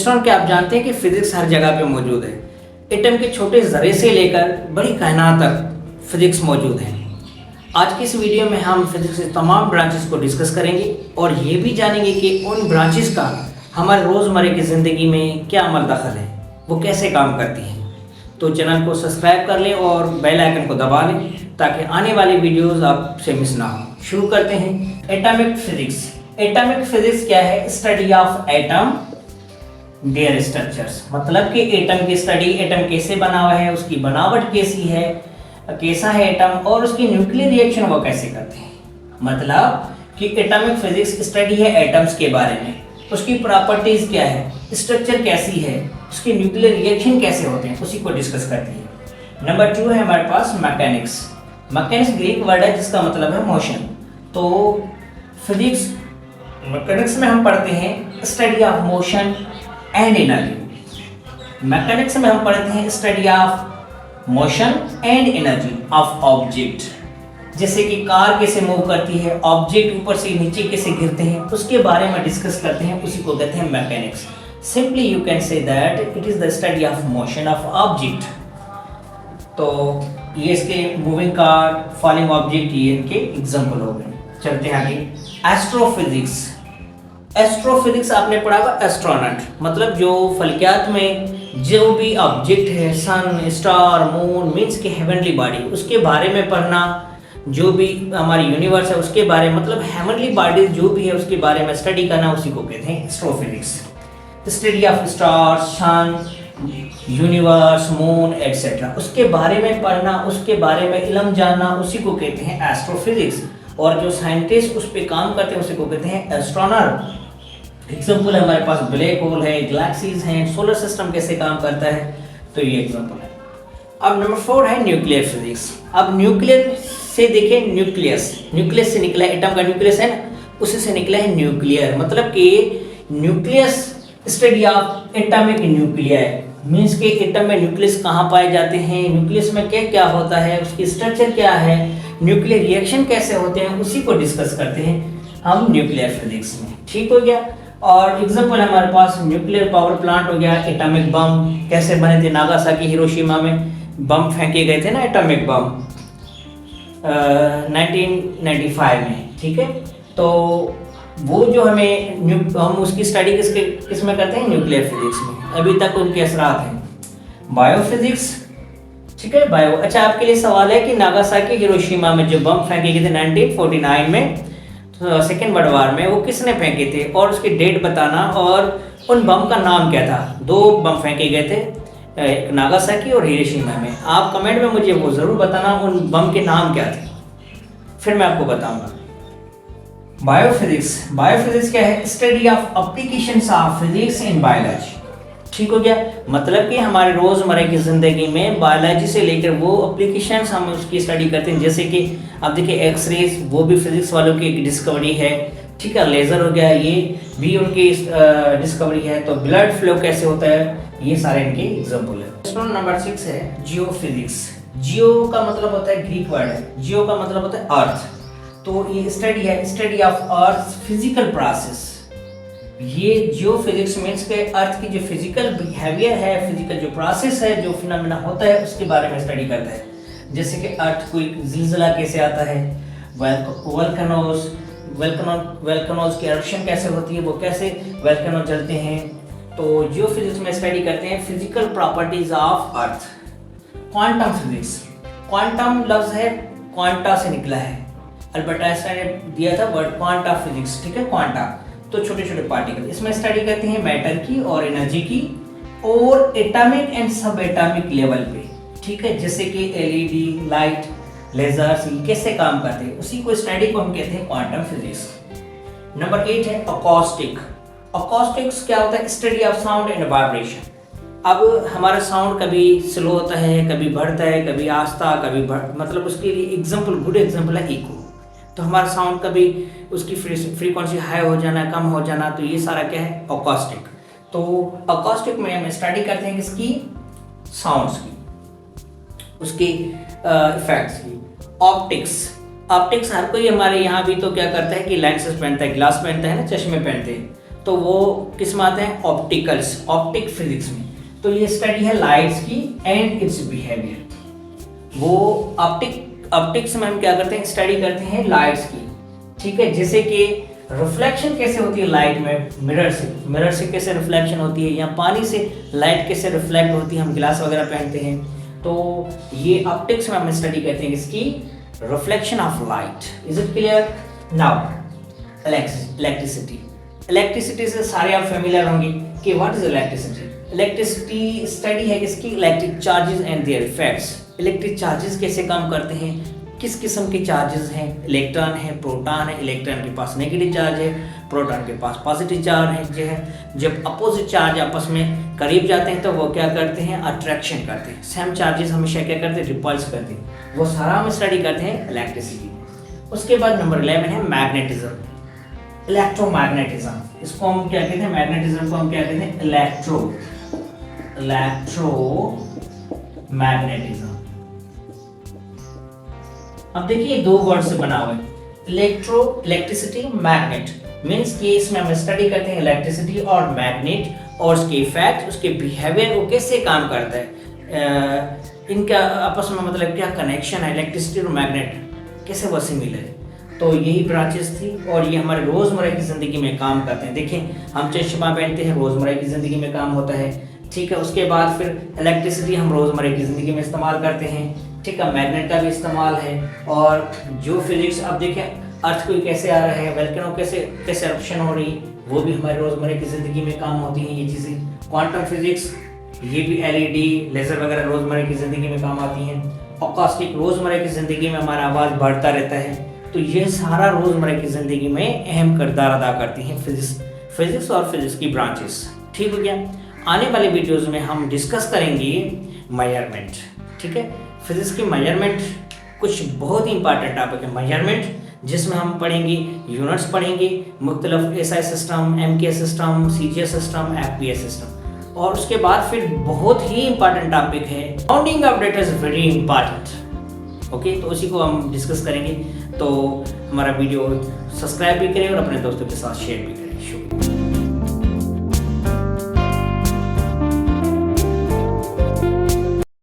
Student, क्या आप जानते हैं कि फिजिक्स हर जगह पे मौजूद है। एटम के छोटे जर्रे से लेकर बड़ी कायनात तक फिजिक्स मौजूद है। आज की इस वीडियो में हम फिजिक्स के तमाम ब्रांचेस को डिस्कस करेंगे और ये भी जानेंगे कि उन ब्रांचेस का हमारे रोज़मर्रा की ज़िंदगी में क्या अमल दखल है, वो कैसे काम करती हैं। तो चैनल को सब्सक्राइब कर लें और बेल आइकन को दबा लें ताकि आने वाली वीडियोस आपसे मिस ना हो। शुरू करते हैं। Atomic physics. एटॉमिक फिजिक्स क्या है? Study of atom, their structures. मतलब कि एटम की स्टडी, एटम कैसे बना हुआ है, उसकी बनावट कैसी है, कैसा है एटम, और उसकी न्यूक्लियर रिएक्शन वो कैसे करते हैं। मतलब कि एटॉमिक फिजिक्स स्टडी है एटम्स के बारे में, उसकी प्रॉपर्टीज क्या है, स्ट्रक्चर कैसी है, उसके न्यूक्लियर रिएक्शन कैसे होते हैं, उसी को डिस्कस करती है। नंबर 2 है हमारे पास मैकेनिक्स। मैकेनिक्स ग्रीक वर्ड है जिसका मतलब है मोशन। तो फिजिक्स मैकेनिक्स में हम पढ़ते हैं study of motion and energy. Mechanics में हम पढ़ते हैं study of motion and energy of object. जैसे कि कार कैसे मूव करती है, ऑब्जेक्ट ऊपर से नीचे कैसे गिरते हैं, उसके बारे में डिस्कस करते हैं, उसी को कहते हैं mechanics. Simply you can say that it is the study of motion of object. तो ये इसके मूविंग कार, फॉलिंग ऑब्जेक्ट, ये इनके एग्जांपल हो गए। चलते हैं आगे। एस्ट्रोफिजिक्स। एस्ट्रोफिजिक्स आपने पढ़ा होगा, एस्ट्रोनॉट मतलब जो फल्कियात में जो भी ऑब्जेक्ट है, सन, स्टार, मून, मीन्स के हेवनली बॉडी, उसके बारे में पढ़ना। जो भी हमारी यूनिवर्स है उसके बारे में, मतलब हेवनली बॉडी जो भी है उसके बारे में स्टडी करना, उसी को कहते हैं astrophysics. Study of star, sun, universe, moon etcetera, उसके बारे में पढ़ना, उसके बारे में इल्म जानना, उसी को कहते हैं एस्ट्रोफिजिक्स। और जो साइंटिस्ट उस पर काम करते हैं उसी को कहते हैं एस्ट्रोनॉट। एग्जाम्पल है हमारे पास ब्लैक होल है, गैलेक्सीज हैं, सोलर सिस्टम कैसे काम करता है, तो ये एग्जाम्पल है। अब नंबर 4 है न्यूक्लियर फिजिक्स। अब न्यूक्लियर से देखें, न्यूक्लियस से निकला है, एटम का न्यूक्लियस है ना, उसी से निकला है न्यूक्लियर। मतलब कि nucleus study of atomic nuclear, means के एटम में न्यूक्लियस कहाँ पाए जाते हैं, न्यूक्लियस में क्या क्या होता है, उसकी स्ट्रक्चर क्या है, न्यूक्लियर रिएक्शन कैसे होते हैं, उसी को डिस्कस करते हैं हम न्यूक्लियर फिजिक्स में। ठीक हो गया। और एग्जांपल हमारे पास न्यूक्लियर पावर प्लांट हो गया, एटॉमिक बम कैसे बने थे, नागासाकी हिरोशिमा में बम फेंके गए थे ना, एटॉमिक बम 1995 में। ठीक है। तो वो जो हम उसकी स्टडी किस में करते हैं, न्यूक्लियर फिजिक्स में। अभी तक उनके असरात हैं। बायोफिजिक्स, ठीक है, बायो। अच्छा, आपके लिए सवाल है कि नागासाकी हिरोशिमा में जो बम फेंके गए थे 1949 में, तो सेकेंड वर्ल्ड वॉर में, वो किसने फेंके थे और उसकी डेट बताना, और उन बम का नाम क्या था। 2 बम फेंके गए थे, एक नागासाकी और हिरोशिमा में। आप कमेंट में मुझे वो ज़रूर बताना उन बम के नाम क्या थे, फिर मैं आपको बताऊंगा। बायोफिजिक्स। बायोफिजिक्स क्या है? Study of applications of physics in biology. ठीक हो गया। मतलब कि हमारे रोज़मर्रा की ज़िंदगी में बायोलॉजी से लेकर वो एप्लीकेशंस हम उसकी स्टडी करते हैं। जैसे कि आप देखिए एक्सरेज, वो भी फिजिक्स वालों की एक डिस्कवरी है। ठीक है। लेज़र हो गया, ये भी उनकी डिस्कवरी है। तो ब्लड फ्लो कैसे होता है, ये सारे इनके एग्जाम्पल है। नंबर 6 है जियोफिजिक्स। जियो का मतलब होता है, ग्रीक वर्ड है, जियो का मतलब होता है अर्थ। तो ये स्टडी है, study of earth physical process. ये जियोफिजिक्स मीन्स के अर्थ की जो फिजिकल बिहेवियर है, फिजिकल जो प्रोसेस है, जो फिनोमेना होता है, उसके बारे में स्टडी करता है। जैसे कि अर्थ कोई जिल्जला कैसे आता है, वोल्केनोज की एरप्शन कैसे होती है, वो कैसे वोल्केनो जलते हैं। तो जियोफिजिक्स में स्टडी करते हैं physical properties of earth. Quantum physics. Quantum लफ्ज है क्वांटा से निकला है, अल्बर्ट आइंस्टाइन ने दिया था वर्ड क्वांटा फिजिक्स। ठीक है, क्वांटा तो छोटे छोटे पार्टिकल। इसमें स्टडी करते हैं मैटर की और एनर्जी की, और एटॉमिक एंड सब एटॉमिक लेवल पे। ठीक है, जैसे कि एलईडी, लाइट, लेजर्स, ये कैसे काम करते हैं, उसी को स्टडी को हम कहते हैं क्वांटम फिजिक्स। नंबर 8 है अकॉस्टिक। अकॉस्टिक्स क्या होता है? Study of sound and vibration. अब हमारा साउंड कभी स्लो होता है, कभी बढ़ता है, कभी आस्था, कभी मतलब उसके लिए एग्जाम्पल, गुड एग्जाम्पल है इको। तो हमारा साउंड कभी उसकी फ्रीक्वेंसी हाई हो जाना, कम हो जाना, तो ये सारा क्या है, अकॉस्टिक। तो अकॉस्टिक में हम स्टडी करते हैं किसकी, साउंड्स की, उसके इफेक्ट्स की। ऑप्टिक्स। ऑप्टिक्स हर कोई हमारे यहाँ भी तो क्या करता है कि लेंसेज पहनता है, ग्लास पहनता है ना, चश्मे पहनते हैं। तो वो किस में आते हैं, ऑप्टिक फिजिक्स में। तो ये स्टडी है लाइट्स की एंड इट्स बिहेवियर। वो ऑप्टिक्स में हम क्या करते हैं, स्टडी करते हैं लाइट्स की, ठीक है। जैसे कि रिफ्लेक्शन कैसे होती है लाइट में, मिरर से कैसे रिफ्लेक्शन होती है, या पानी से लाइट कैसे रिफ्लेक्ट होती है, हम ग्लास वगैरह पहनते हैं, तो ये ऑप्टिक्स में हम स्टडी करते हैं इसकी reflection of light. Is it clear? Now electricity से सारे आप फेमिलियर होंगे कि व्हाट इज इलेक्ट्रिसिटी स्टडी है इसकी electric charges and there effects. Electric charges कैसे काम करते हैं, किस किस्म के चार्जेस हैं, इलेक्ट्रॉन है, प्रोटॉन है, इलेक्ट्रॉन के पास नेगेटिव चार्ज है, प्रोटॉन के पास पॉजिटिव चार्ज है। जब अपोजिट चार्ज आपस में करीब जाते हैं तो वो क्या करते हैं, अट्रैक्शन करते हैं। सेम चार्जेस हमेशा क्या करते हैं, रिपल्स करते हैं। वो सारा हम स्टडी करते हैं इलेक्ट्रिसिटी। उसके बाद नंबर 11 है मैग्नेटिज्म, इलेक्ट्रोमैग्नेटिज्म। इसको हम क्या कहते हैं, मैग्नेटिज्म को हम क्या कहते हैं, इलेक्ट्रोमैग्नेटिज्म। अब देखिए दो वर्ड से बना हुआ है, इलेक्ट्रिसिटी, मैग्नेट। मींस कि इसमें हम स्टडी करते हैं इलेक्ट्रिसिटी और मैग्नेट और उसके इफेक्ट, उसके बिहेवियर, वो कैसे काम करता है, इनका आपस में मतलब क्या कनेक्शन है, इलेक्ट्रिसिटी और मैग्नेट कैसे वो सिमिलर है। तो यही ब्रांचेस थी और ये हमारे रोजमर्रा की जिंदगी में काम करते हैं। देखिए हम चश्मा पहनते हैं, रोजमर्रा की जिंदगी में काम होता है, ठीक है। उसके बाद फिर इलेक्ट्रिसिटी हम रोजमर्रा की जिंदगी में इस्तेमाल करते हैं, ठीक है। मैग्नेट का भी इस्तेमाल है। और जो फिजिक्स, अब देखें अर्थ कोई कैसे आ रहा है, वोल्केनो कैसे eruption हो रही, वो भी हमारे रोजमर्रा की जिंदगी में काम होती हैं ये चीज़ें। क्वांटम फिजिक्स, ये भी LED लेजर वगैरह रोजमर्रा की जिंदगी में काम आती हैं। अकॉस्टिक, रोजमर्रा की जिंदगी में हमारा आवाज़ बढ़ता रहता है। तो ये सारा रोजमर्रा की जिंदगी में अहम किरदार अदा करती हैं फिजिक्स और फिजिक्स की ब्रांचेस, ठीक हो गया। आने वाले वीडियोस में हम डिस्कस करेंगे मेजरमेंट, ठीक है। फिजिक्स की मेजरमेंट कुछ बहुत ही इंपॉर्टेंट टॉपिक है मेजरमेंट, जिसमें हम पढ़ेंगे यूनिट्स पढ़ेंगे, मुख्तलिफ SI system, MK system, CGS system, FPS system. और उसके बाद फिर बहुत ही इंपॉर्टेंट टॉपिक है bounding of data is very important, okay. तो उसी को हम डिस्कस करेंगे। तो हमारा वीडियो सब्सक्राइब भी करें और अपने दोस्तों के साथ शेयर भी करें। शुक्रिया।